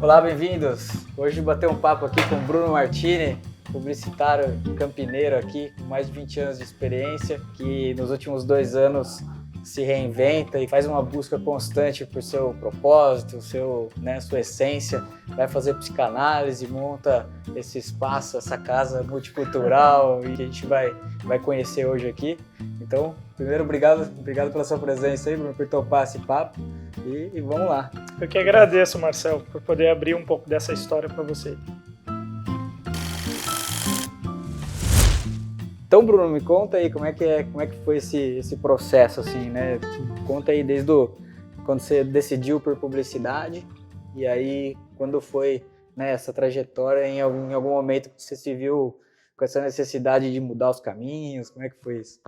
Olá, bem-vindos! Hoje bater um papo aqui com o Bruno Martini, publicitário campineiro aqui, com mais de 20 anos de experiência, que nos últimos 2 anos se reinventa e faz uma busca constante por seu propósito, sua essência, vai fazer psicanálise, monta esse espaço, essa casa multicultural e que a gente vai conhecer hoje aqui. Então, primeiro, obrigado pela sua presença aí, Bruno, por topar esse papo e vamos lá. Eu que agradeço, Marcelo, por poder abrir um pouco dessa história para você. Então, Bruno, me conta aí como é que foi esse processo, assim, né? Conta aí desde quando você decidiu por publicidade e aí quando foi, né, essa trajetória em algum momento que você se viu com essa necessidade de mudar os caminhos, como é que foi isso?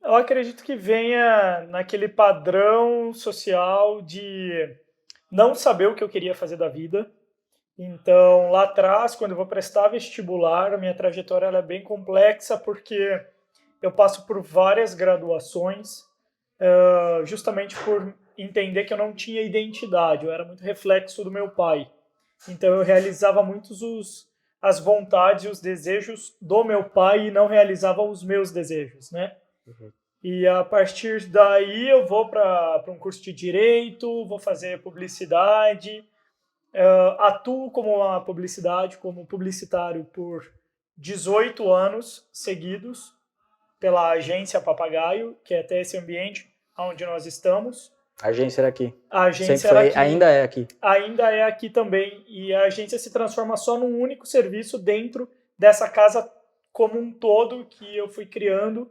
Eu acredito que venha naquele padrão social de não saber o que eu queria fazer da vida. Então, lá atrás, quando eu vou prestar vestibular, a minha trajetória ela é bem complexa porque eu passo por várias graduações, justamente por entender que eu não tinha identidade, eu era muito reflexo do meu pai. Então, eu realizava as vontades e os desejos do meu pai e não realizava os meus desejos, né? Uhum. E a partir daí eu vou para um curso de direito, vou fazer publicidade, atuo como publicitário por 18 anos seguidos pela agência Papagaio, que é até esse ambiente onde nós estamos. A agência era aqui? A agência sempre foi, era aqui. ainda é aqui? Ainda é aqui também. E a agência se transforma só num único serviço dentro dessa casa como um todo que eu fui criando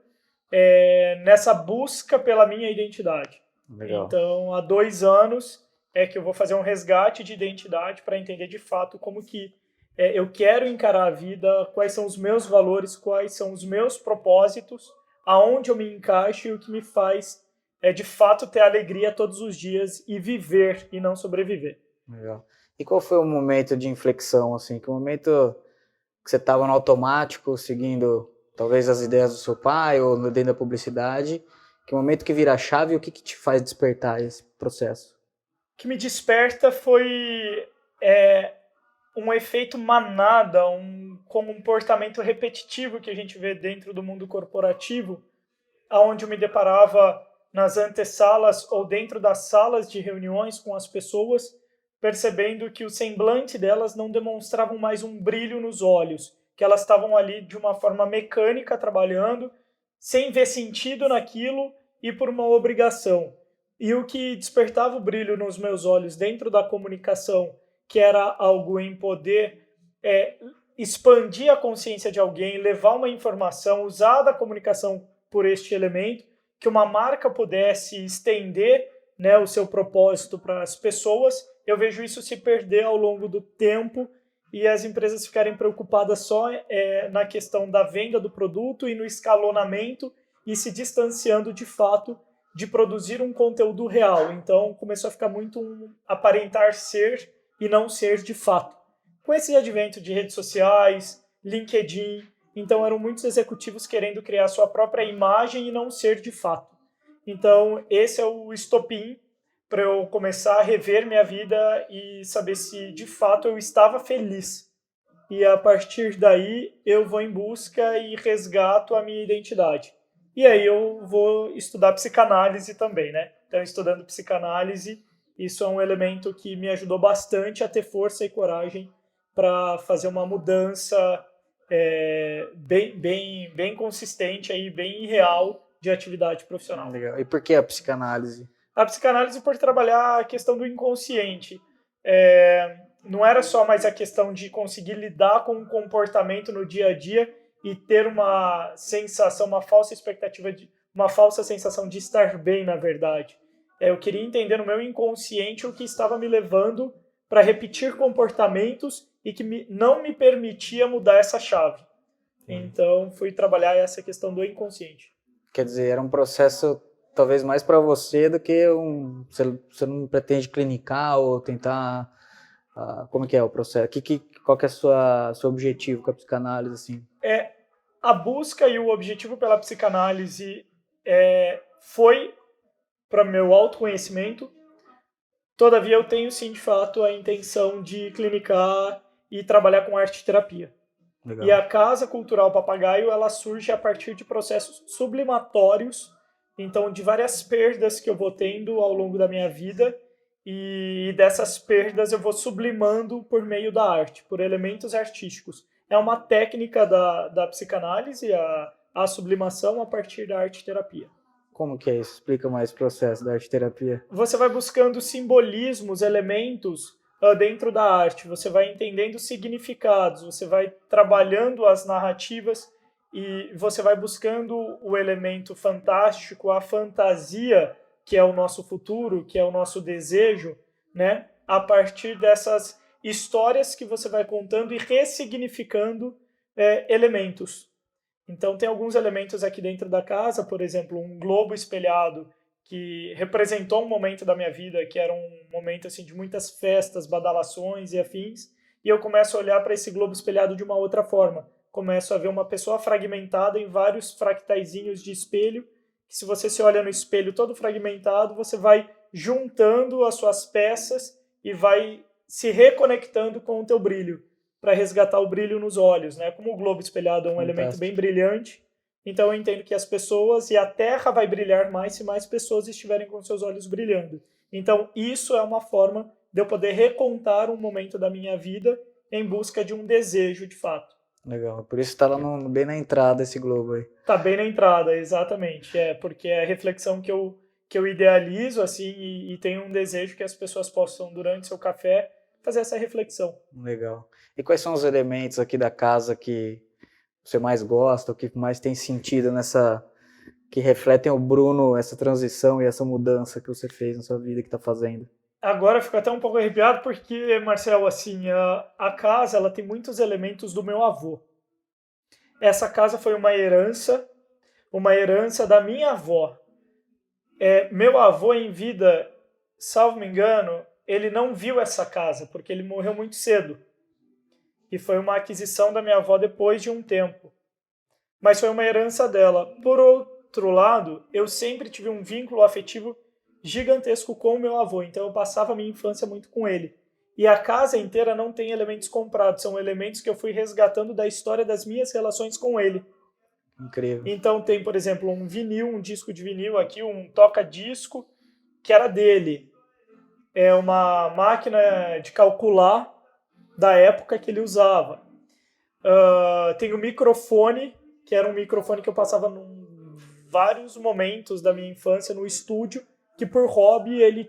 nessa busca pela minha identidade. Legal. Então, há 2 anos é que eu vou fazer um resgate de identidade para entender de fato como que eu quero encarar a vida, quais são os meus valores, quais são os meus propósitos, aonde eu me encaixo e o que me faz de fato ter alegria todos os dias e viver e não sobreviver. Legal. E qual foi o momento de inflexão, assim? Que momento que você estava no automático, seguindo talvez as ideias do seu pai ou dentro da publicidade? Que momento que vira a chave e o que te faz despertar esse processo? O que me desperta foi um efeito manada, um comportamento repetitivo que a gente vê dentro do mundo corporativo, onde eu me deparava nas antessalas ou dentro das salas de reuniões com as pessoas, percebendo que o semblante delas não demonstravam mais um brilho nos olhos, que elas estavam ali de uma forma mecânica trabalhando, sem ver sentido naquilo e por uma obrigação. E o que despertava o brilho nos meus olhos dentro da comunicação, que era algo em poder expandir a consciência de alguém, levar uma informação, usar da comunicação por este elemento, que uma marca pudesse estender, né, o seu propósito para as pessoas, eu vejo isso se perder ao longo do tempo e as empresas ficarem preocupadas só na questão da venda do produto e no escalonamento e se distanciando de fato de produzir um conteúdo real. Então começou a ficar muito aparentar ser e não ser de fato. Com esse advento de redes sociais, LinkedIn, então eram muitos executivos querendo criar sua própria imagem e não ser de fato. Então esse é o estopim para eu começar a rever minha vida e saber se de fato eu estava feliz. E a partir daí eu vou em busca e resgato a minha identidade. E aí eu vou estudar psicanálise também, né? Então, estudando psicanálise, isso é um elemento que me ajudou bastante a ter força e coragem para fazer uma mudança bem consistente, aí, bem real de atividade profissional. Legal. E por que a psicanálise? A psicanálise por trabalhar a questão do inconsciente. Não era só mais a questão de conseguir lidar com o comportamento no dia a dia e ter uma sensação, uma falsa expectativa, uma falsa sensação de estar bem, na verdade. Eu queria entender no meu inconsciente o que estava me levando para repetir comportamentos e que não me permitia mudar essa chave. Então, fui trabalhar essa questão do inconsciente. Quer dizer, era um processo talvez mais para você do que você não pretende clinicar ou tentar... como que é o processo? Qual que é o seu objetivo com a psicanálise, assim? A busca e o objetivo pela psicanálise foi para meu autoconhecimento, Todavia, eu tenho sim, de fato, a intenção de clinicar e trabalhar com arte-terapia. Legal. E a Casa Cultural Papagaio, ela surge a partir de processos sublimatórios, então de várias perdas que eu vou tendo ao longo da minha vida, e dessas perdas eu vou sublimando por meio da arte, por elementos artísticos. É uma técnica da psicanálise, a sublimação a partir da arte-terapia. Como que é isso? Explica mais o processo da arte-terapia. Você vai buscando simbolismos, elementos dentro da arte, você vai entendendo significados, você vai trabalhando as narrativas e você vai buscando o elemento fantástico, a fantasia, que é o nosso futuro, que é o nosso desejo, né? A partir dessas histórias que você vai contando e ressignificando elementos. Então tem alguns elementos aqui dentro da casa, por exemplo, um globo espelhado, que representou um momento da minha vida, que era um momento assim de muitas festas, badalações e afins, e eu começo a olhar para esse globo espelhado de uma outra forma. Começo a ver uma pessoa fragmentada em vários fractaizinhos de espelho, que se você se olha no espelho todo fragmentado, você vai juntando as suas peças e vai se reconectando com o teu brilho, para resgatar o brilho nos olhos, né? Como o globo espelhado é um elemento bem brilhante, então eu entendo que as pessoas e a Terra vai brilhar mais se mais pessoas estiverem com seus olhos brilhando. Então isso é uma forma de eu poder recontar um momento da minha vida em busca de um desejo de fato. Legal, por isso está lá bem na entrada esse globo aí. Tá bem na entrada, exatamente. Porque é a reflexão que eu idealizo assim e tenho um desejo que as pessoas possam, durante seu café, fazer essa reflexão. Legal. E quais são os elementos aqui da casa que você mais gosta, o que mais tem sentido que refletem o Bruno, essa transição e essa mudança que você fez na sua vida, que está fazendo? Agora eu fico até um pouco arrepiado porque, Marcel, assim, a casa ela tem muitos elementos do meu avô. Essa casa foi uma herança da minha avó. Meu avô em vida, salvo me engano, ele não viu essa casa, porque ele morreu muito cedo. E foi uma aquisição da minha avó depois de um tempo. Mas foi uma herança dela. Por outro lado, eu sempre tive um vínculo afetivo gigantesco com o meu avô, então eu passava a minha infância muito com ele. E a casa inteira não tem elementos comprados, são elementos que eu fui resgatando da história das minhas relações com ele. Incrível. Então tem, por exemplo, um vinil, um disco de vinil aqui, um toca-disco, que era dele. É uma máquina de calcular da época que ele usava. Tem o microfone, que era um microfone que eu passava em vários momentos da minha infância no estúdio, que por hobby ele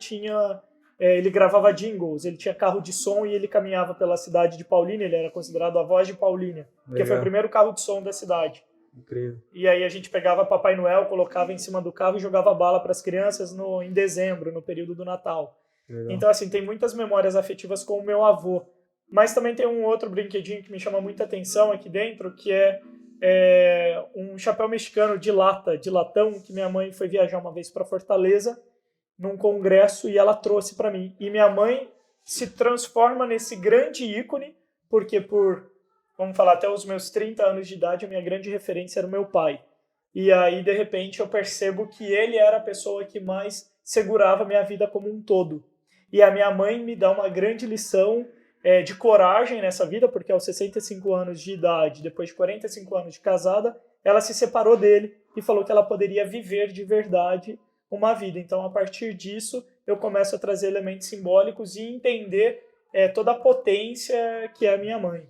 gravava jingles, ele tinha carro de som e ele caminhava pela cidade de Paulínia, ele era considerado a voz de Paulínia, porque foi o primeiro carro de som da cidade. Incrível. E aí a gente pegava Papai Noel, colocava em cima do carro e jogava bala para as crianças em dezembro, no período do Natal. Legal. Então, assim, tem muitas memórias afetivas com o meu avô. Mas também tem um outro brinquedinho que me chama muita atenção aqui dentro, que é um chapéu mexicano de latão, que minha mãe foi viajar uma vez para Fortaleza, num congresso, e ela trouxe para mim. E minha mãe se transforma nesse grande ícone, porque vamos falar, até os meus 30 anos de idade, a minha grande referência era o meu pai. E aí, de repente, eu percebo que ele era a pessoa que mais segurava a minha vida como um todo. E a minha mãe me dá uma grande lição de coragem nessa vida, porque aos 65 anos de idade, depois de 45 anos de casada, ela se separou dele e falou que ela poderia viver de verdade uma vida. Então, a partir disso, eu começo a trazer elementos simbólicos e entender toda a potência que é a minha mãe.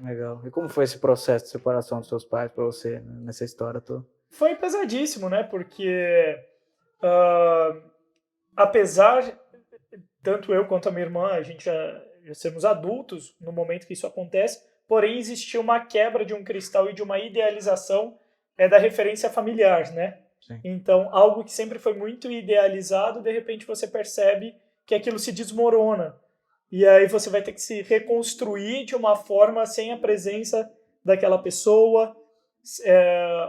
Legal. E como foi esse processo de separação dos seus pais para você, né, nessa história toda? Foi pesadíssimo, né? Porque apesar, tanto eu quanto a minha irmã, a gente já somos adultos no momento que isso acontece, porém existia uma quebra de um cristal e de uma idealização da referência familiar, né? Sim. Então, algo que sempre foi muito idealizado, de repente você percebe que aquilo se desmorona. E aí você vai ter que se reconstruir de uma forma sem a presença daquela pessoa.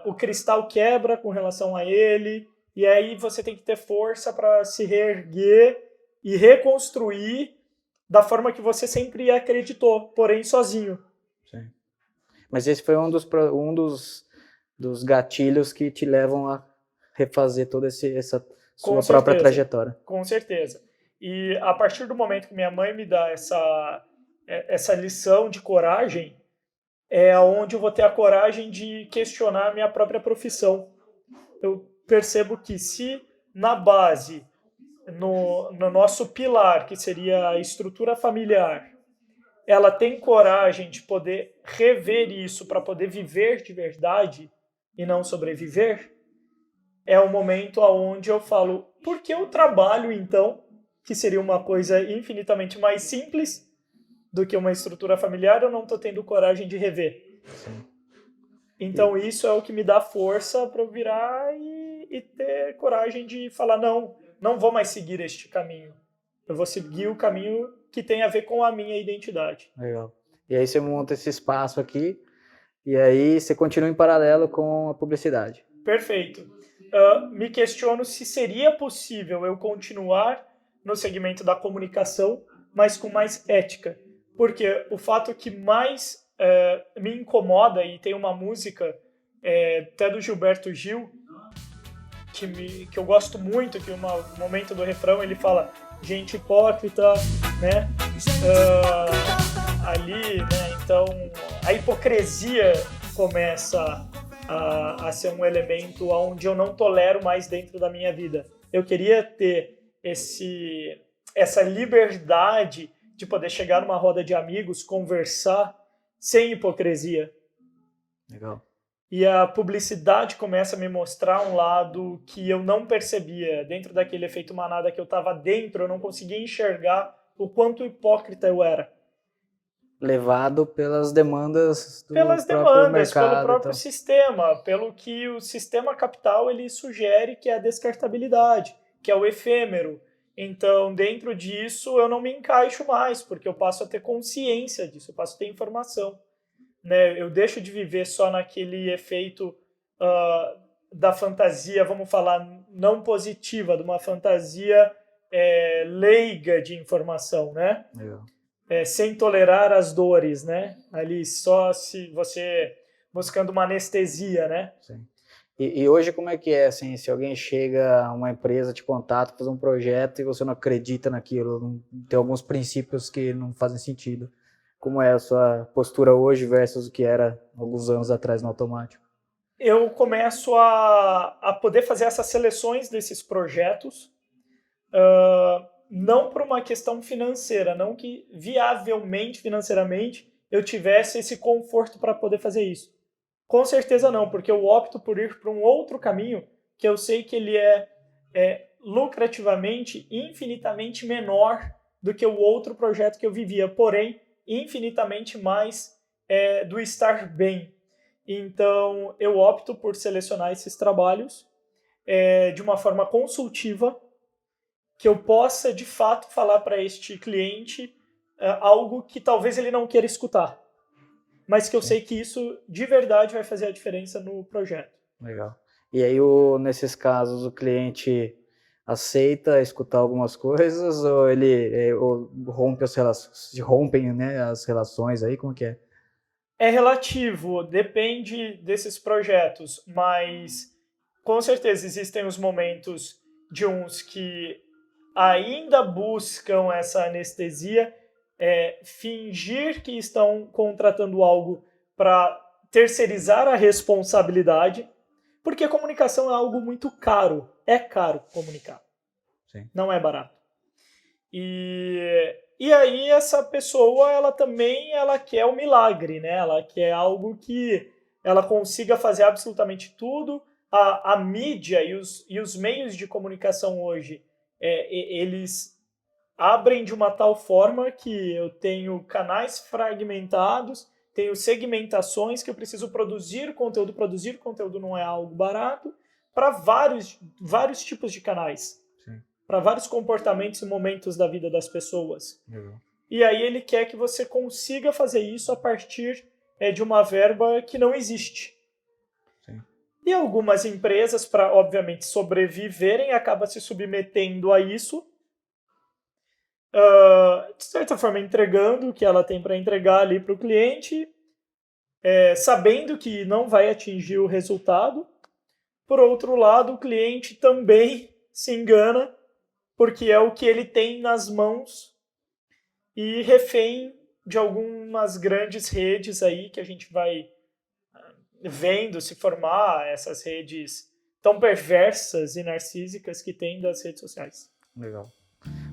O cristal quebra com relação a ele, e aí você tem que ter força para se reerguer e reconstruir da forma que você sempre acreditou, porém sozinho. Sim. Mas esse foi um dos gatilhos que te levam a refazer toda essa sua própria trajetória. Com certeza. E a partir do momento que minha mãe me dá essa lição de coragem, é onde eu vou ter a coragem de questionar a minha própria profissão. Eu percebo que se na base, no nosso pilar, que seria a estrutura familiar, ela tem coragem de poder rever isso para poder viver de verdade e não sobreviver, é o momento onde eu falo, por que eu trabalho então, que seria uma coisa infinitamente mais simples do que uma estrutura familiar, eu não estou tendo coragem de rever. Sim. Então isso é o que me dá força para eu virar e ter coragem de falar, não vou mais seguir este caminho. Eu vou seguir o caminho que tem a ver com a minha identidade. Legal. E aí você monta esse espaço aqui, e aí você continua em paralelo com a publicidade. Perfeito. Me questiono se seria possível eu continuar no segmento da comunicação, mas com mais ética. Porque o fato que mais me incomoda, e tem uma música até do Gilberto Gil, que eu gosto muito, que no momento do refrão ele fala gente hipócrita, né? Ali, né? Então a hipocrisia começa a ser um elemento onde eu não tolero mais dentro da minha vida. Eu queria ter essa liberdade de poder chegar numa roda de amigos, conversar sem hipocrisia. Legal. E a publicidade começa a me mostrar um lado que eu não percebia. Dentro daquele efeito manada que eu estava dentro, eu não conseguia enxergar o quanto hipócrita eu era. Levado pelas demandas do Pelas próprio demandas, mercado. pelo próprio sistema, pelo que o sistema capital ele sugere que é a descartabilidade, que é o efêmero. Então, dentro disso, eu não me encaixo mais, porque eu passo a ter consciência disso, eu passo a ter informação. Né? Eu deixo de viver só naquele efeito da fantasia, vamos falar, não positiva, de uma fantasia leiga de informação, né? Legal. Sem tolerar as dores, né? Ali só se você buscando uma anestesia, né? Sim. E hoje como é que é, assim, se alguém chega a uma empresa, te contata, fazer um projeto e você não acredita naquilo, tem alguns princípios que não fazem sentido. Como é a sua postura hoje versus o que era alguns anos atrás no automático? Eu começo a poder fazer essas seleções desses projetos, não por uma questão financeira, não que viavelmente, financeiramente, eu tivesse esse conforto para poder fazer isso. Com certeza não, porque eu opto por ir para um outro caminho que eu sei que ele é lucrativamente infinitamente menor do que o outro projeto que eu vivia, porém infinitamente mais do estar bem. Então eu opto por selecionar esses trabalhos de uma forma consultiva, que eu possa de fato falar para este cliente algo que talvez ele não queira escutar, mas que eu sei que isso de verdade vai fazer a diferença no projeto. Legal. E aí, nesses casos, o cliente aceita escutar algumas coisas ou ele ou rompe as relações, rompem, né, as relações aí, como que é? É relativo, depende desses projetos, mas com certeza existem os momentos de uns que ainda buscam essa anestesia, fingir que estão contratando algo para terceirizar a responsabilidade, porque a comunicação é algo muito caro. É caro comunicar. Sim. Não é barato. E aí essa pessoa, ela também quer o milagre, né? Ela quer algo que ela consiga fazer absolutamente tudo. A mídia e os meios de comunicação hoje, eles abrem de uma tal forma que eu tenho canais fragmentados, tenho segmentações que eu preciso produzir conteúdo. Produzir conteúdo não é algo barato, para vários tipos de canais, para vários comportamentos e momentos da vida das pessoas. E aí ele quer que você consiga fazer isso a partir de uma verba que não existe. Sim. E algumas empresas, para obviamente sobreviverem, acabam se submetendo a isso, de certa forma entregando o que ela tem para entregar ali para o cliente, sabendo que não vai atingir o resultado. Por outro lado, o cliente também se engana porque é o que ele tem nas mãos e refém de algumas grandes redes aí que a gente vai vendo se formar, essas redes tão perversas e narcísicas que tem das redes sociais. Legal.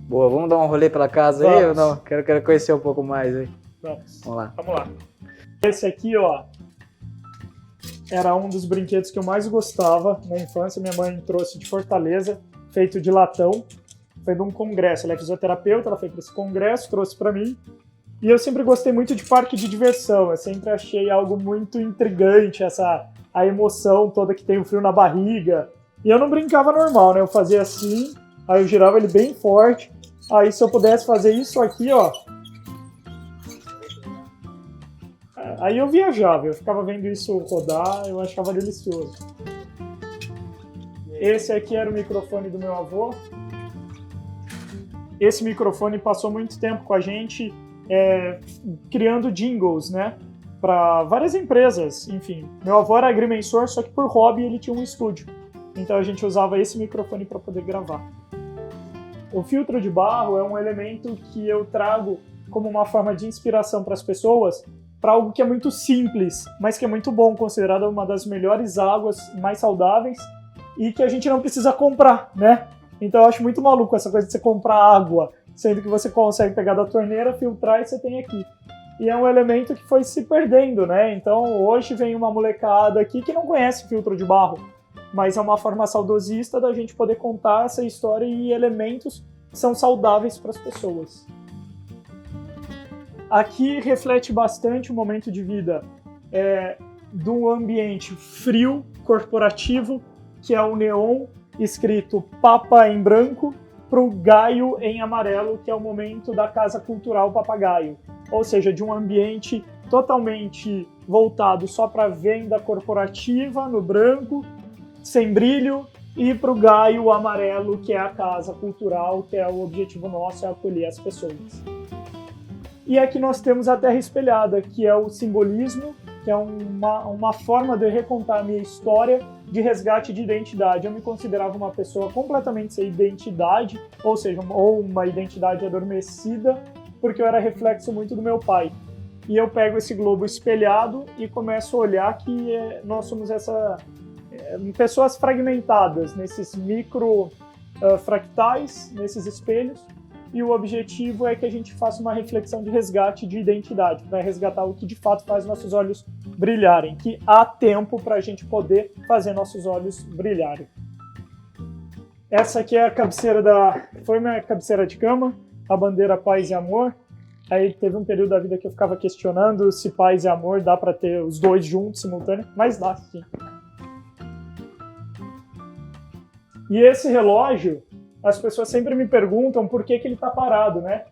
Boa, vamos dar um rolê pela casa aí ou Vamos. não? Quero conhecer um pouco mais aí. Vamos Vamos lá. Esse aqui, ó, era um dos brinquedos que eu mais gostava na infância. Minha mãe trouxe de Fortaleza, feito de latão. Foi de um congresso. Ela é fisioterapeuta, ela foi para esse congresso, trouxe para mim. E eu sempre gostei muito de parque de diversão. Eu sempre achei algo muito intrigante, a emoção toda que tem o frio na barriga. E eu não brincava normal, né? Eu fazia assim, aí eu girava ele bem forte. Aí se eu pudesse fazer isso aqui, ó, aí eu viajava, eu ficava vendo isso rodar, eu achava delicioso. Esse aqui era o microfone do meu avô. Esse microfone passou muito tempo com a gente criando jingles, né? Para várias empresas, enfim. Meu avô era agrimensor, só que por hobby ele tinha um estúdio. Então a gente usava esse microfone para poder gravar. O filtro de barro é um elemento que eu trago como uma forma de inspiração para as pessoas, para algo que é muito simples, mas que é muito bom, considerado uma das melhores águas, mais saudáveis, e que a gente não precisa comprar, né? Então eu acho muito maluco essa coisa de você comprar água, sendo que você consegue pegar da torneira, filtrar e você tem aqui. E é um elemento que foi se perdendo, né? Então hoje vem uma molecada aqui que não conhece filtro de barro, mas é uma forma saudosista da gente poder contar essa história e elementos que são saudáveis para as pessoas. Aqui reflete bastante o momento de vida de um ambiente frio, corporativo, que é o neon escrito Papa em branco, para o Gaio em amarelo, que é o momento da Casa Cultural Papagaio. Ou seja, de um ambiente totalmente voltado só para venda corporativa, no branco, sem brilho, e para o Gaio amarelo, que é a Casa Cultural, que é o objetivo nosso, é acolher as pessoas. E aqui nós temos a Terra Espelhada, que é o simbolismo, que é uma forma de recontar a minha história de resgate de identidade. Eu me considerava uma pessoa completamente sem identidade, ou seja, ou uma identidade adormecida, porque eu era reflexo muito do meu pai. E eu pego esse globo espelhado e começo a olhar que nós somos pessoas fragmentadas nesses micro fractais, nesses espelhos, e o objetivo é que a gente faça uma reflexão de resgate de identidade, para resgatar o que de fato faz nossos olhos brilharem, que há tempo para a gente poder fazer nossos olhos brilharem. Essa aqui é a cabeceira foi minha cabeceira de cama, a bandeira Paz e Amor. Aí teve um período da vida que eu ficava questionando se paz e amor dá para ter os dois juntos, simultâneo, mas dá sim. E esse relógio, as pessoas sempre me perguntam por que ele está parado, né?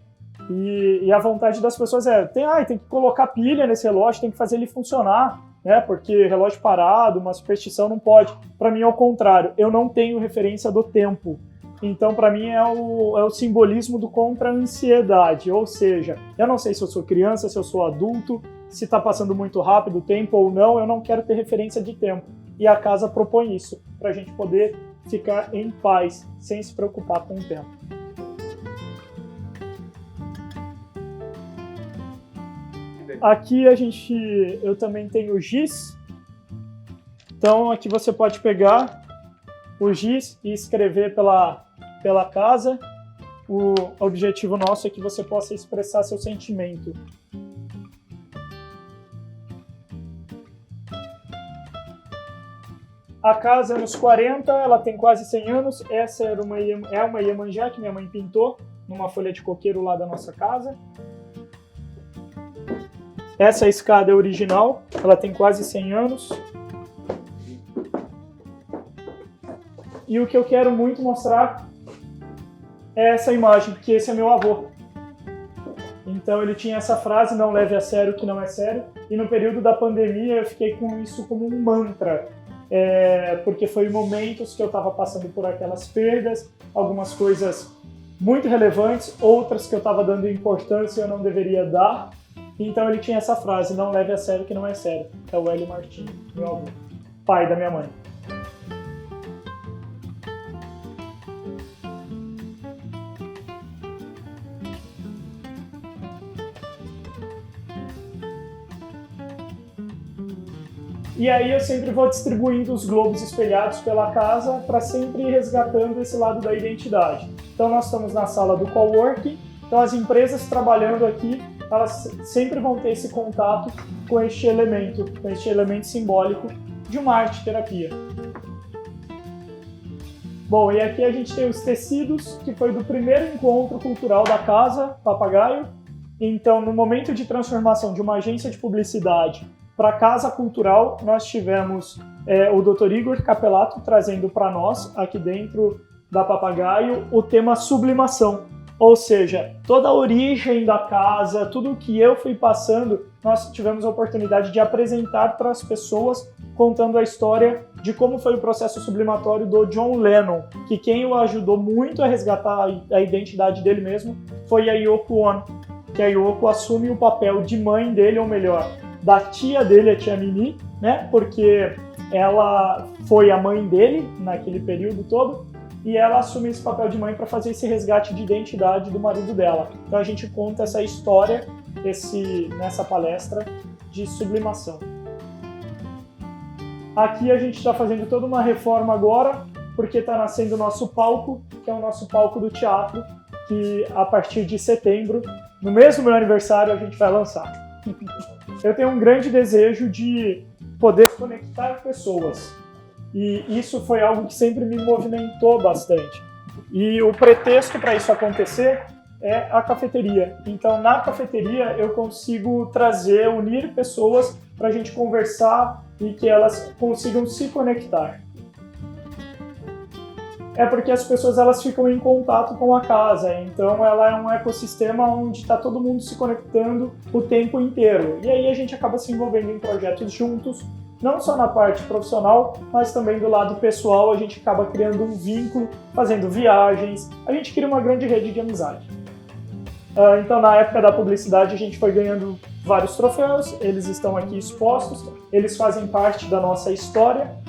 E a vontade das pessoas tem que colocar pilha nesse relógio, tem que fazer ele funcionar, né? Porque relógio parado, uma superstição não pode. Para mim é o contrário, eu não tenho referência do tempo. Então, para mim, é o simbolismo do contra-ansiedade. Ou seja, eu não sei se eu sou criança, se eu sou adulto, se está passando muito rápido o tempo ou não, eu não quero ter referência de tempo. E a casa propõe isso, para a gente poder ficar em paz, sem se preocupar com o tempo. Aqui eu também tenho o giz. Então, aqui você pode pegar o giz e escrever pela casa. O objetivo nosso é que você possa expressar seu sentimento. A casa é anos 40, ela tem quase 100 anos. Essa é uma Iemanjá que minha mãe pintou numa folha de coqueiro lá da nossa casa. Essa escada é original, ela tem quase 100 anos. E o que eu quero muito mostrar é essa imagem, porque esse é meu avô. Então ele tinha essa frase, não leve a sério o que não é sério. E no período da pandemia eu fiquei com isso como um mantra. Porque foi momentos que eu estava passando por aquelas perdas, algumas coisas muito relevantes, outras que eu estava dando importância e eu não deveria dar. Então ele tinha essa frase, não leve a sério o que não é sério. É o Hélio Martins, meu avô, pai da minha mãe. E aí eu sempre vou distribuindo os globos espelhados pela casa para sempre ir resgatando esse lado da identidade. Então nós estamos na sala do coworking, então as empresas trabalhando aqui, elas sempre vão ter esse contato com este elemento simbólico de uma arte-terapia. Bom, e aqui a gente tem os tecidos, que foi do primeiro encontro cultural da Casa Papagaio. Então, no momento de transformação de uma agência de publicidade para a Casa Cultural, nós tivemos o Dr. Igor Capelato trazendo para nós, aqui dentro da Papagaio, o tema sublimação. Ou seja, toda a origem da casa, tudo o que eu fui passando, nós tivemos a oportunidade de apresentar para as pessoas, contando a história de como foi o processo sublimatório do John Lennon, que quem o ajudou muito a resgatar a identidade dele mesmo foi a Yoko Ono, que a Yoko assume o papel de mãe dele, ou melhor, da tia dele, a tia Mimi, né? Porque ela foi a mãe dele naquele período todo, e ela assume esse papel de mãe para fazer esse resgate de identidade do marido dela. Então a gente conta essa história nessa palestra de sublimação. Aqui a gente está fazendo toda uma reforma agora, porque está nascendo o nosso palco, que é o nosso palco do teatro, que a partir de setembro, no mesmo meu aniversário, a gente vai lançar. Eu tenho um grande desejo de poder conectar pessoas. E isso foi algo que sempre me movimentou bastante. E o pretexto para isso acontecer é a cafeteria. Então, na cafeteria, eu consigo unir pessoas para a gente conversar e que elas consigam se conectar. É porque as pessoas elas ficam em contato com a casa, então ela é um ecossistema onde está todo mundo se conectando o tempo inteiro. E aí a gente acaba se envolvendo em projetos juntos, não só na parte profissional, mas também do lado pessoal, a gente acaba criando um vínculo, fazendo viagens, a gente cria uma grande rede de amizade. Então, na época da publicidade, a gente foi ganhando vários troféus, eles estão aqui expostos, eles fazem parte da nossa história.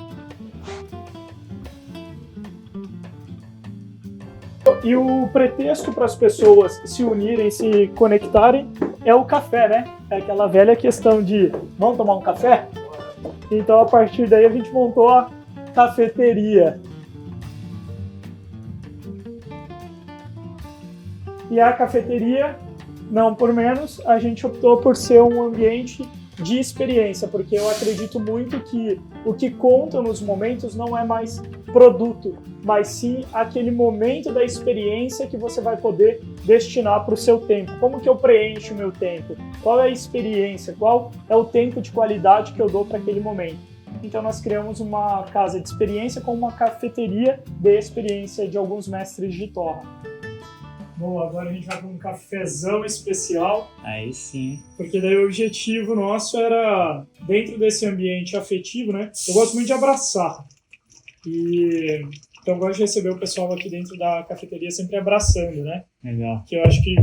E o pretexto para as pessoas se unirem, se conectarem, é o café, né? É aquela velha questão de, vamos tomar um café? Então, a partir daí, a gente montou a cafeteria. E a cafeteria, não por menos, a gente optou por ser um ambiente de experiência, porque eu acredito muito que o que conta nos momentos não é mais produto, mas sim aquele momento da experiência que você vai poder destinar para o seu tempo. Como que eu preencho o meu tempo? Qual é a experiência? Qual é o tempo de qualidade que eu dou para aquele momento? Então nós criamos uma casa de experiência com uma cafeteria de experiência de alguns mestres de torra. Bom, agora a gente vai para um cafezão especial. Aí sim. Porque daí o objetivo nosso era, dentro desse ambiente afetivo, né? Eu gosto muito de abraçar. Então eu gosto de receber o pessoal aqui dentro da cafeteria sempre abraçando, né? Legal. Que eu acho que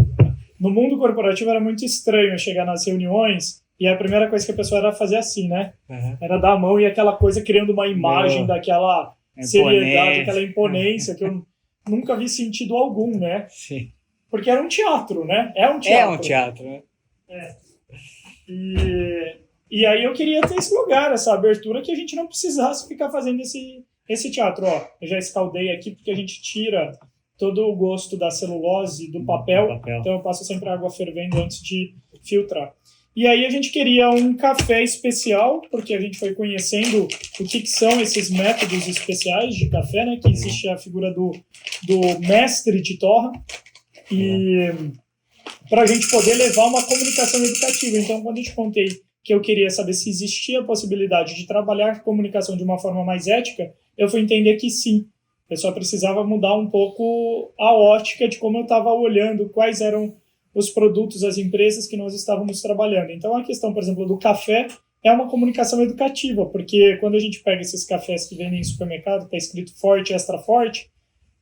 no mundo corporativo era muito estranho chegar nas reuniões e a primeira coisa que a pessoa era fazer assim, né? Uhum. Era dar a mão e aquela coisa criando uma imagem daquela seriedade, aquela imponência que eu nunca vi sentido algum, né? Sim. Porque era um teatro, né? É um teatro. É um teatro, né? É. E aí eu queria ter esse lugar, essa abertura, que a gente não precisasse ficar fazendo esse teatro. Ó, eu já escaldei aqui porque a gente tira todo o gosto da celulose, do papel. Então eu passo sempre água fervendo antes de filtrar. E aí a gente queria um café especial, porque a gente foi conhecendo o que são esses métodos especiais de café, né? Que existe a figura do mestre de torra. E para a gente poder levar uma comunicação educativa. Então, quando eu te contei que eu queria saber se existia a possibilidade de trabalhar comunicação de uma forma mais ética, eu fui entender que sim. Eu só precisava mudar um pouco a ótica de como eu estava olhando, quais eram os produtos, as empresas que nós estávamos trabalhando. Então, a questão, por exemplo, do café é uma comunicação educativa, porque quando a gente pega esses cafés que vendem em supermercado, está escrito forte, extra forte,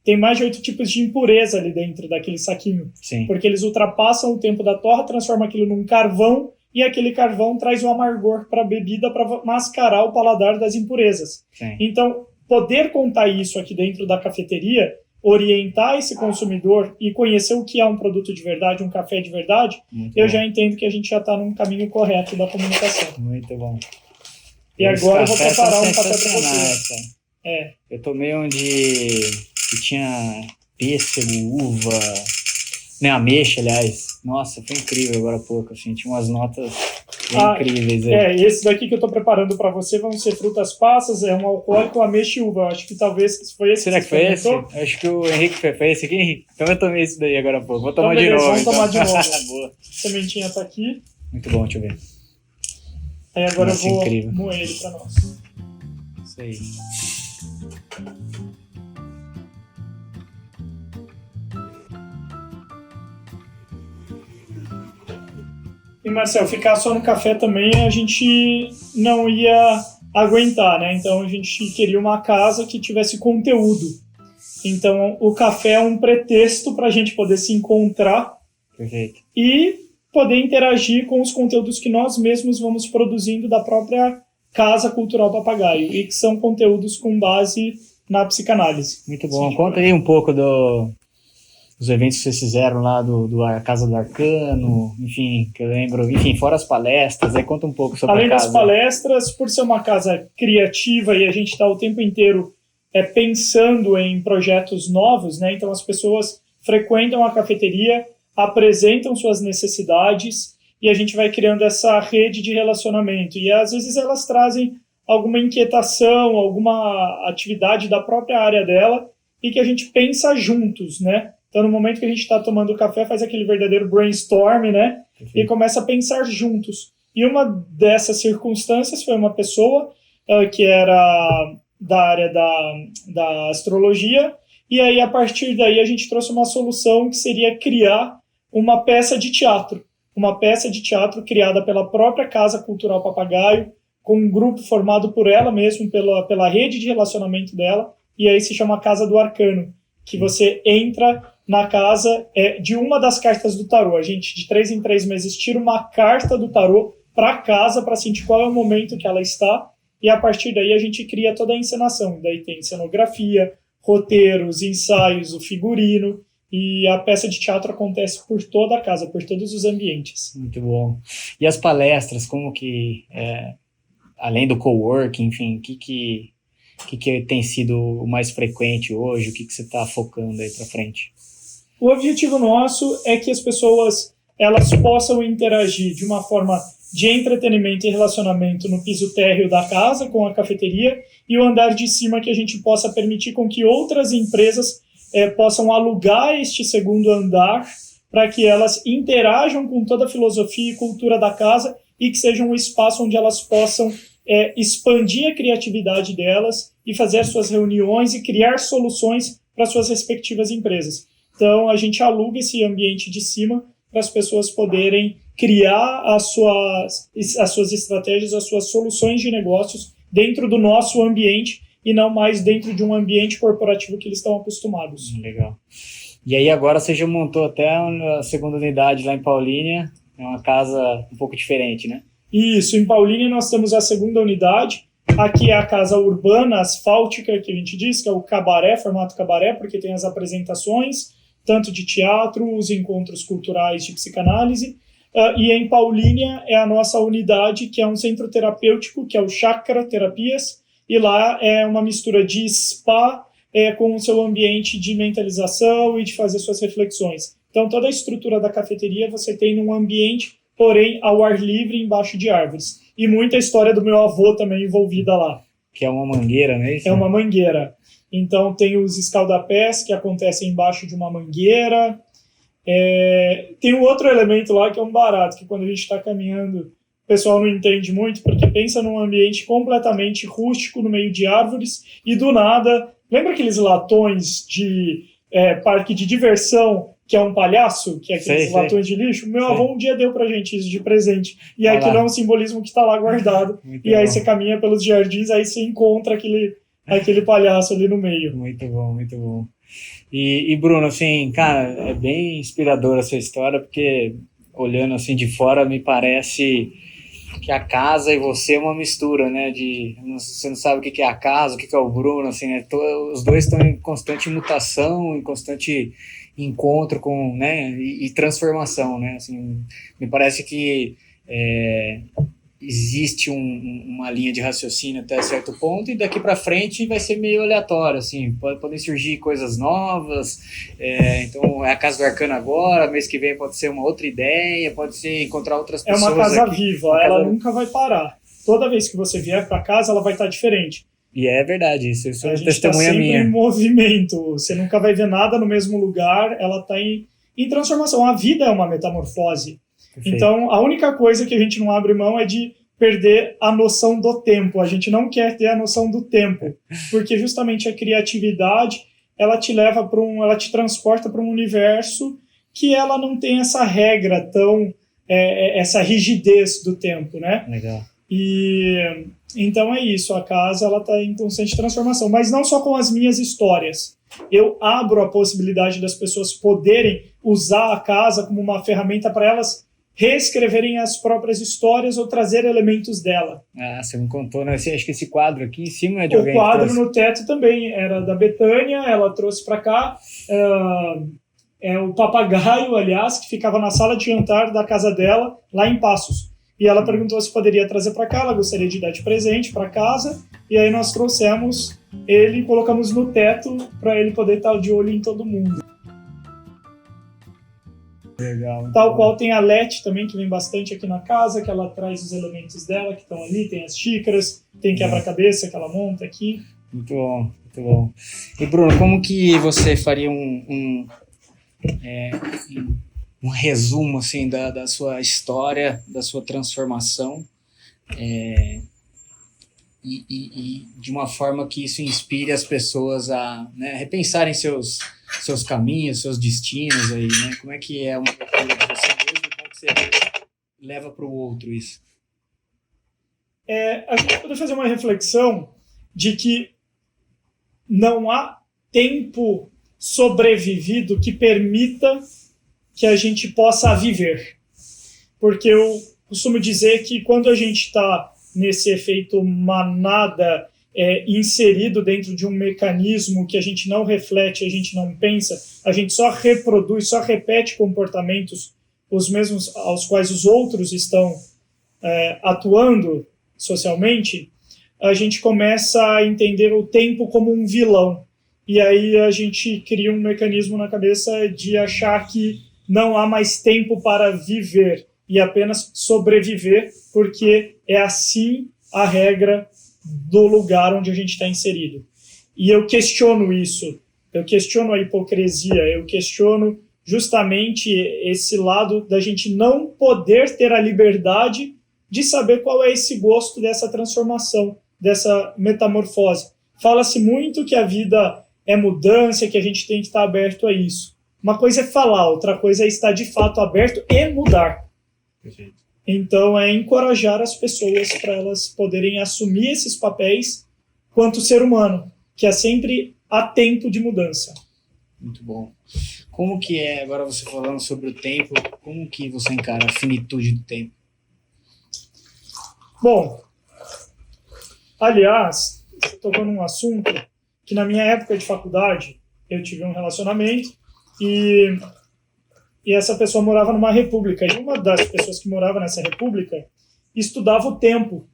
tem mais de 8 tipos de impureza ali dentro daquele saquinho. Sim. Porque eles ultrapassam o tempo da torra, transformam aquilo num carvão, e aquele carvão traz um amargor para a bebida para mascarar o paladar das impurezas. Sim. Então, poder contar isso aqui dentro da cafeteria, orientar esse consumidor e conhecer o que é um produto de verdade, um café de verdade, Muito eu bom. já entendo que a gente já está num caminho correto da comunicação. Muito bom. E agora eu vou cafés preparar são um café para sensacionais, você. cara. É. Eu tomei um que tinha pêssego, uva, né, ameixa, aliás. Nossa, foi incrível agora há pouco, assim, tinha umas notas bem incríveis aí. Esse daqui que eu tô preparando para você vão ser frutas passas, é um alcoólico, ameixa e uva. Acho que talvez foi esse Será que que você foi esse? experimentou. Acho que o Henrique foi esse aqui, Henrique? Então eu tomei esse daí agora há pouco. Vou tomar Então, de beleza, novo. vamos tomar de novo. Boa. A sementinha tá aqui. Muito bom, deixa eu ver. Aí agora Nossa, eu vou incrível. moer ele para nós. Isso aí. E, Marcel, ficar só no café também a gente não ia aguentar, né? Então a gente queria uma casa que tivesse conteúdo. Então o café é um pretexto para a gente poder se encontrar. Perfeito. E poder interagir com os conteúdos que nós mesmos vamos produzindo da própria Casa Cultural Papagaio, e que são conteúdos com base na psicanálise. Muito bom. Conta aí um pouco dos eventos que vocês fizeram lá do Casa do Arcano, enfim, que eu lembro, enfim, fora as palestras, aí conta um pouco sobre Além a casa. das palestras, por ser uma casa criativa e a gente está o tempo inteiro pensando em projetos novos, né? Então as pessoas frequentam a cafeteria, apresentam suas necessidades e a gente vai criando essa rede de relacionamento. E às vezes elas trazem alguma inquietação, alguma atividade da própria área dela e que a gente pensa juntos, né? Então, no momento que a gente está tomando café, faz aquele verdadeiro brainstorm, né? E começa a pensar juntos. E uma dessas circunstâncias foi uma pessoa que era da área da astrologia, e aí, a partir daí, a gente trouxe uma solução que seria criar uma peça de teatro. Uma peça de teatro criada pela própria Casa Cultural Papagaio, com um grupo formado por ela mesma, pela rede de relacionamento dela, e aí se chama Casa do Arcano, que você entra na casa de uma das cartas do tarô. A gente, de 3 em 3 meses, tira uma carta do tarô para casa, para sentir qual é o momento que ela está, e a partir daí a gente cria toda a encenação. Daí tem cenografia, roteiros, ensaios, o figurino, e a peça de teatro acontece por toda a casa, por todos os ambientes. Muito bom. E as palestras, como que, além do coworking, enfim, o que tem sido o mais frequente hoje? O que você está focando aí para frente? O objetivo nosso é que as pessoas elas possam interagir de uma forma de entretenimento e relacionamento no piso térreo da casa, com a cafeteria, e o andar de cima, que a gente possa permitir com que outras empresas possam alugar este segundo andar para que elas interajam com toda a filosofia e cultura da casa e que seja um espaço onde elas possam expandir a criatividade delas e fazer as suas reuniões e criar soluções para suas respectivas empresas. Então, a gente aluga esse ambiente de cima para as pessoas poderem criar as suas estratégias, as suas soluções de negócios dentro do nosso ambiente e não mais dentro de um ambiente corporativo que eles estão acostumados. Legal. E aí agora você já montou até a segunda unidade lá em Paulínia, é uma casa um pouco diferente, né? Isso, em Paulínia nós temos a segunda unidade. Aqui é a casa urbana, asfáltica, que a gente diz, que é o cabaré, formato cabaré, porque tem as apresentações, tanto de teatro, os encontros culturais de psicanálise. E em Paulínia é a nossa unidade, que é um centro terapêutico, que é o Chakra Terapias, e lá é uma mistura de spa com o seu ambiente de mentalização e de fazer suas reflexões. Então, toda a estrutura da cafeteria você tem num ambiente, porém ao ar livre, embaixo de árvores. E muita história do meu avô também envolvida lá. Que é uma mangueira, não é isso? É uma mangueira. Então, tem os escaldapés que acontecem embaixo de uma mangueira. Tem um outro elemento lá que é um barato, que quando a gente está caminhando, o pessoal não entende muito, porque pensa num ambiente completamente rústico, no meio de árvores, e do nada... Lembra aqueles latões de parque de diversão, que é um palhaço, que é aqueles latões de lixo? Meu avô um dia deu pra gente isso de presente. E aquilo é um simbolismo que está lá guardado. Muito e aí bom. você caminha pelos jardins, aí você encontra aquele palhaço ali no meio. Muito bom, muito bom. E Bruno, assim, cara, é bem inspiradora a sua história, porque olhando assim de fora me parece que a casa e você é uma mistura, né? Você não sabe o que é a casa, o que é o Bruno, assim, né? Os dois estão em constante mutação, em constante encontro com, né? E transformação, né? Assim, me parece que existe uma linha de raciocínio até certo ponto, e daqui para frente vai ser meio aleatório, assim, podem surgir coisas novas, então é a Casa do Arcano agora, mês que vem pode ser uma outra ideia, pode ser encontrar outras pessoas. É uma casa aqui. viva, ela nunca vai parar. Toda vez que você vier para casa, ela vai estar diferente. E é verdade, isso é a gente testemunha tá sempre minha. Em movimento, você nunca vai ver nada no mesmo lugar, ela está em transformação. A vida é uma metamorfose. Perfeito. Então, a única coisa que a gente não abre mão é de perder a noção do tempo. A gente não quer ter a noção do tempo, porque justamente a criatividade, ela te leva ela te transporta para um universo que ela não tem essa regra tão, essa rigidez do tempo, né? Legal. E então é isso, a casa ela está em constante transformação, mas não só com as minhas histórias. Eu abro a possibilidade das pessoas poderem usar a casa como uma ferramenta para elas reescreverem as próprias histórias ou trazer elementos dela. Ah, você me contou, né? Acho que esse quadro aqui em cima é de alguém. O quadro no teto também era da Betânia, ela trouxe para cá. O papagaio, aliás, que ficava na sala de jantar da casa dela, lá em Passos. E ela perguntou se poderia trazer para cá, ela gostaria de dar de presente para casa, e aí nós trouxemos ele e colocamos no teto para ele poder estar de olho em todo mundo. Legal. Tal qual tem a Leti também, que vem bastante aqui na casa, que ela traz os elementos dela que estão ali, tem as xícaras, tem quebra-cabeça que ela monta aqui. Muito bom, muito bom. E Bruno, como que você faria um resumo assim, da sua história, da sua transformação, e de uma forma que isso inspire as pessoas a, né, repensarem seus caminhos, seus destinos aí, né? Como é que é uma leitura de você mesmo e como que você leva para o outro isso? A gente pode fazer uma reflexão de que não há tempo sobrevivido que permita que a gente possa viver. Porque eu costumo dizer que quando a gente está nesse efeito manada, inserido dentro de um mecanismo que a gente não reflete, a gente não pensa, a gente só reproduz, só repete comportamentos os mesmos aos quais os outros estão atuando socialmente, a gente começa a entender o tempo como um vilão. E aí a gente cria um mecanismo na cabeça de achar que não há mais tempo para viver e apenas sobreviver, porque é assim a regra do lugar onde a gente está inserido. E eu questiono isso, eu questiono a hipocrisia, eu questiono justamente esse lado da gente não poder ter a liberdade de saber qual é esse gosto dessa transformação, dessa metamorfose. Fala-se muito que a vida é mudança, que a gente tem que estar aberto a isso. Uma coisa é falar, outra coisa é estar de fato aberto e mudar. Perfeito. Então é encorajar as pessoas para elas poderem assumir esses papéis quanto ser humano, que é sempre há tempo de mudança. Muito bom. Como que é, agora você falando sobre o tempo, como que você encara a finitude do tempo? Bom, aliás, você tocou num assunto que na minha época de faculdade eu tive um relacionamento e essa pessoa morava numa república, e uma das pessoas que morava nessa república estudava o tempo.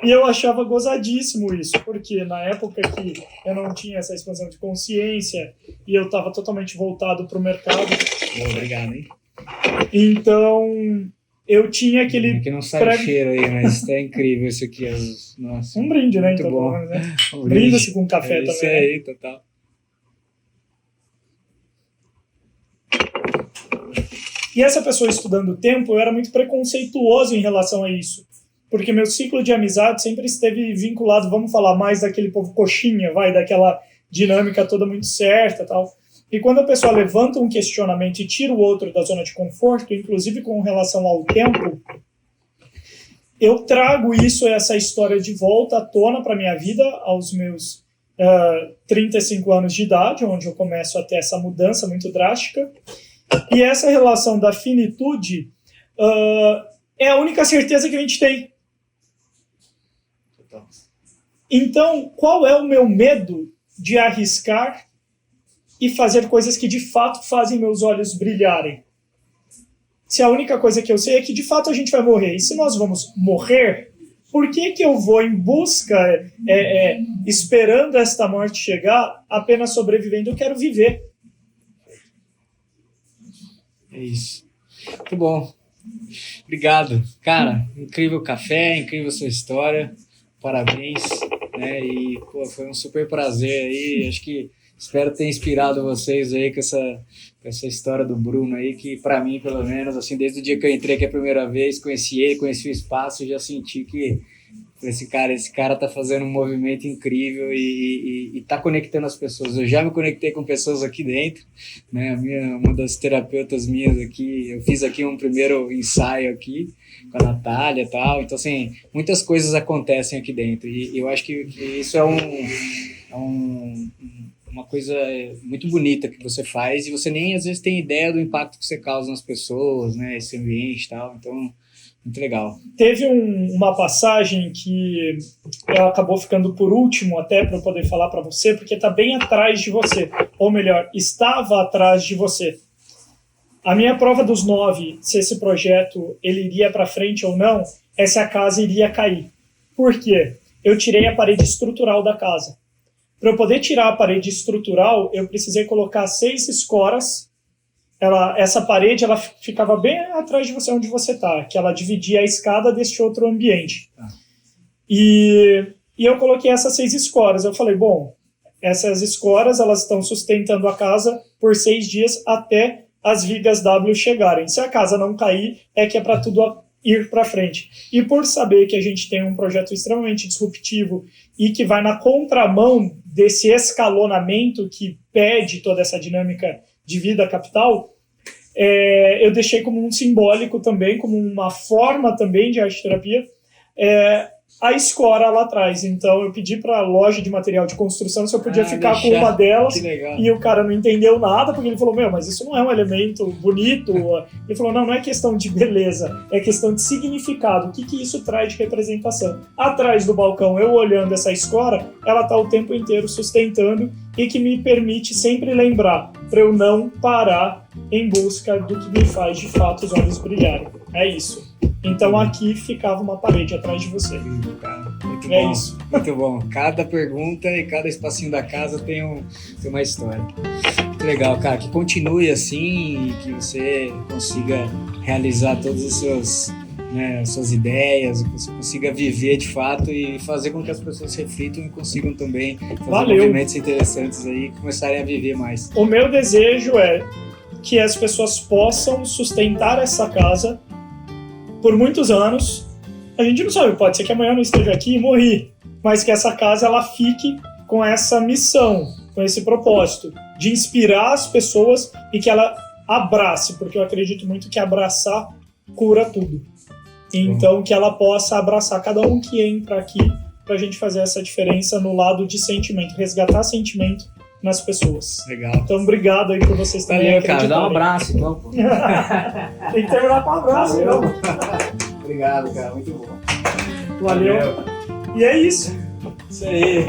E eu achava gozadíssimo isso, porque na época que eu não tinha essa expansão de consciência e eu estava totalmente voltado para o mercado. Obrigado, hein? Então, eu tinha aquele... Aqui não sai o cheiro aí, mas tá incrível isso aqui. Nossa, um brinde, né? Muito então, bom. Né? Brinda-se com café também. Isso aí, total. E essa pessoa estudando o tempo, eu era muito preconceituoso em relação a isso. Porque meu ciclo de amizade sempre esteve vinculado, vamos falar mais daquele povo coxinha, daquela dinâmica toda muito certa e tal. E quando a pessoa levanta um questionamento e tira o outro da zona de conforto, inclusive com relação ao tempo, eu trago essa história de volta à tona para minha vida aos meus 35 anos de idade, onde eu começo a ter essa mudança muito drástica. E essa relação da finitude é a única certeza que a gente tem. Então, qual é o meu medo de arriscar e fazer coisas que de fato fazem meus olhos brilharem? se a única coisa que eu sei é que de fato a gente vai morrer. E se nós vamos morrer, por que eu vou em busca, esperando esta morte chegar, apenas sobrevivendo? Eu quero viver. É isso. Muito bom. Obrigado. Cara, incrível café, incrível sua história. Parabéns. Né? E pô, foi um super prazer aí. Acho que espero ter inspirado vocês aí com essa história do Bruno aí, que para mim, pelo menos, assim, desde o dia que eu entrei aqui a primeira vez, conheci ele, conheci o espaço, já senti que esse cara tá fazendo um movimento incrível e tá conectando as pessoas. Eu já me conectei com pessoas aqui dentro, né? Uma das terapeutas minhas aqui, eu fiz aqui um primeiro ensaio aqui com a Natália e tal. Então, assim, muitas coisas acontecem aqui dentro e eu acho que isso é uma coisa muito bonita que você faz e você nem às vezes tem ideia do impacto que você causa nas pessoas, né? Esse ambiente e tal. Então, muito legal. Teve uma passagem que ela acabou ficando por último até para eu poder falar para você, porque está bem atrás de você. Ou melhor, estava atrás de você. A minha prova dos 9, se esse projeto ele iria para frente ou não, é se a casa iria cair. Por quê? Eu tirei a parede estrutural da casa. Para eu poder tirar a parede estrutural, eu precisei colocar 6 escoras. Essa parede ela ficava bem atrás de você onde você está, que ela dividia a escada deste outro ambiente. E eu coloquei essas 6 escoras. Eu falei, bom, essas escoras elas estão sustentando a casa por 6 dias até as vigas W chegarem. Se a casa não cair, é que é para tudo ir para frente. E por saber que a gente tem um projeto extremamente disruptivo e que vai na contramão desse escalonamento que pede toda essa dinâmica de vida capital, eu deixei como um simbólico também, como uma forma também de arte-terapia, a escora lá atrás. Então eu pedi para a loja de material de construção se eu podia ficar com uma delas, e o cara não entendeu nada, porque ele falou, mas isso não é um elemento bonito. Ele falou, não é questão de beleza, é questão de significado, o que isso traz de representação. Atrás do balcão, eu olhando essa escora, ela está o tempo inteiro sustentando e que me permite sempre lembrar para eu não parar em busca do que me faz de fato os olhos brilharem. É isso. Então aqui ficava uma parede atrás de você. Muito bom. Isso. Muito bom. Cada pergunta e cada espacinho da casa tem uma história. Muito legal, cara. Que continue assim e que você consiga realizar todas as suas ideias, que você consiga viver de fato e fazer com que as pessoas reflitam e consigam também fazer movimentos interessantes aí e começarem a viver mais. O meu desejo é que as pessoas possam sustentar essa casa por muitos anos. A gente não sabe, pode ser que amanhã eu não esteja aqui e morri, mas que essa casa ela fique com essa missão, com esse propósito de inspirar as pessoas e que ela abrace, porque eu acredito muito que abraçar cura tudo. Então que ela possa abraçar cada um que entra aqui para a gente fazer essa diferença no lado de sentimento, resgatar sentimento nas pessoas. Legal. Então, obrigado aí por vocês também acreditarem. Cara, dá um abraço, então. Tem que terminar com um abraço, então. Obrigado, cara. Muito bom. Valeu. E é isso. Isso aí.